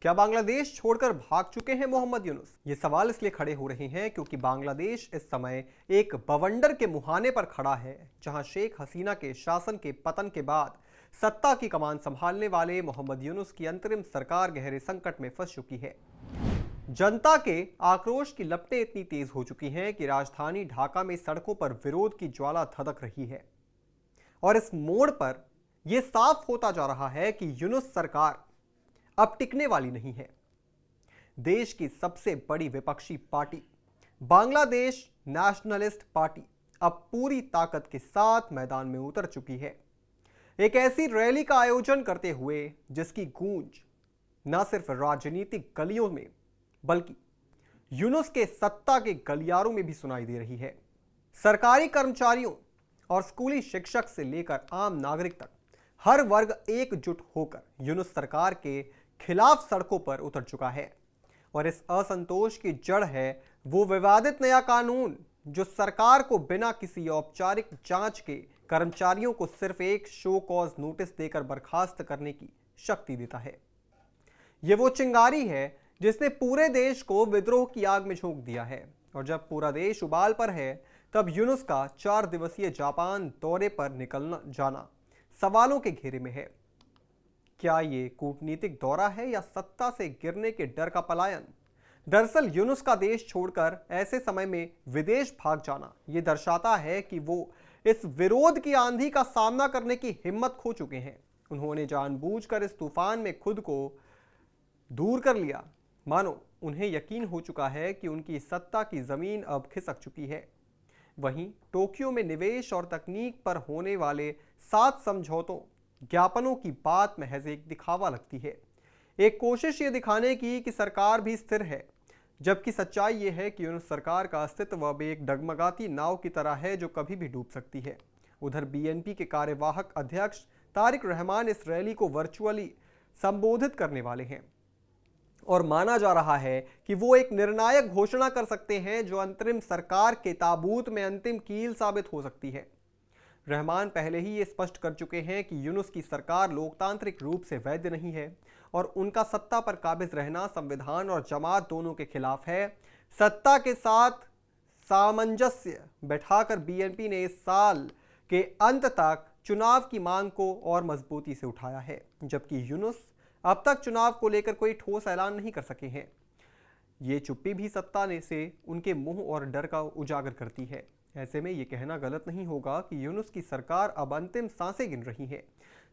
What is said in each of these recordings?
क्या बांग्लादेश छोड़कर भाग चुके हैं मोहम्मद यूनुस? ये सवाल इसलिए खड़े हो रहे हैं क्योंकि बांग्लादेश इस समय एक बवंडर के मुहाने पर खड़ा है, जहां शेख हसीना के शासन के पतन के बाद सत्ता की कमान संभालने वाले मोहम्मद यूनुस की अंतरिम सरकार गहरे संकट में फंस चुकी है। जनता के आक्रोश की लपटें इतनी तेज हो चुकी हैं कि राजधानी ढाका में सड़कों पर विरोध की ज्वाला धधक रही है और इस मोड़ पर यह साफ होता जा रहा है कि यूनुस सरकार अब टिकने वाली नहीं है। देश की सबसे बड़ी विपक्षी पार्टी बांग्लादेश नेशनलिस्ट पार्टी अब पूरी ताकत के साथ मैदान में उतर चुकी है, एक ऐसी रैली का आयोजन करते हुए जिसकी गूंज न सिर्फ राजनीतिक गलियों में बल्कि यूनुस के सत्ता के गलियारों में भी सुनाई दे रही है। सरकारी कर्मचारियों और स्कूली शिक्षक से लेकर आम नागरिक तक हर वर्ग एकजुट होकर यूनुस सरकार के खिलाफ सड़कों पर उतर चुका है और इस असंतोष की जड़ है वो विवादित नया कानून जो सरकार को बिना किसी औपचारिक जांच के कर्मचारियों को सिर्फ एक शो कॉज नोटिस देकर बर्खास्त करने की शक्ति देता है। ये वो चिंगारी है जिसने पूरे देश को विद्रोह की आग में झोंक दिया है और जब पूरा देश उबाल पर है तब यूनुस का 4 दिवसीय जापान दौरे पर निकलना जाना सवालों के घेरे में है। क्या ये कूटनीतिक दौरा है या सत्ता से गिरने के डर का पलायन? दरअसल यूनुस का देश छोड़कर ऐसे समय में विदेश भाग जाना ये दर्शाता है कि वो इस विरोध की आंधी का सामना करने की हिम्मत खो चुके हैं। उन्होंने जानबूझकर इस तूफान में खुद को दूर कर लिया, मानो उन्हें यकीन हो चुका है कि उनकी सत्ता की जमीन अब खिसक चुकी है। वहीं टोक्यो में निवेश और तकनीक पर होने वाले 7 समझौतों ज्ञापनों की बात महज एक दिखावा लगती है, एक कोशिश ये दिखाने की कि सरकार भी स्थिर है, जबकि सच्चाई ये है कि उन सरकार का अस्तित्व अब एक डगमगाती नाव की तरह है जो कभी भी डूब सकती है। उधर बीएनपी के कार्यवाहक अध्यक्ष तारिक रहमान इस रैली को वर्चुअली संबोधित करने वाले हैं और माना जा रहा है कि वो एक निर्णायक घोषणा कर सकते हैं जो अंतरिम सरकार के ताबूत में अंतिम कील साबित हो सकती है। रहमान पहले ही ये स्पष्ट कर चुके हैं कि यूनुस की सरकार लोकतांत्रिक रूप से वैध नहीं है और उनका सत्ता पर काबिज रहना संविधान और जमात दोनों के खिलाफ है। सत्ता के साथ सामंजस्य बैठाकर बीएनपी ने इस साल के अंत तक चुनाव की मांग को और मजबूती से उठाया है, जबकि यूनुस अब तक चुनाव को लेकर कोई ठोस ऐलान नहीं कर सके हैं। ये चुप्पी भी सत्ता ने से उनके मुंह और डर का उजागर करती है। ऐसे में ये कहना गलत नहीं होगा कि यूनुस की सरकार अब अंतिम सांसें गिन रही है।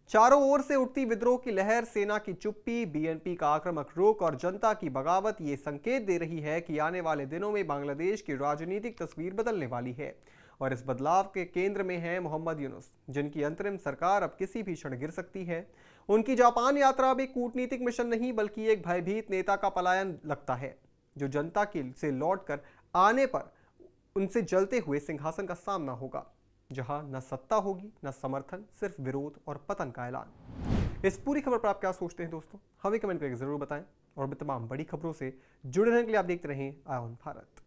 चारों ओर से उठती विद्रोह की लहर, सेना की चुप्पी, बीएनपी का आक्रामक रुख और जनता की बगावत ये संकेत दे रही है कि आने वाले दिनों में बांग्लादेश की राजनीतिक तस्वीर बदलने वाली है और इस बदलाव के केंद्र में है मोहम्मद यूनुस, जिनकी अंतरिम सरकार अब किसी भी क्षण गिर सकती है। उनकी जापान यात्रा अब एक कूटनीतिक मिशन नहीं बल्कि एक भयभीत नेता का पलायन लगता है, जो जनता की से लौटकर आने पर उनसे जलते हुए सिंहासन का सामना होगा, जहां न सत्ता होगी न समर्थन, सिर्फ विरोध और पतन का ऐलान। इस पूरी खबर पर आप क्या सोचते हैं दोस्तों? हमें कमेंट करके जरूर बताएं और तमाम बड़ी खबरों से जुड़े रहने के लिए आप देखते रहें आय ऑन भारत।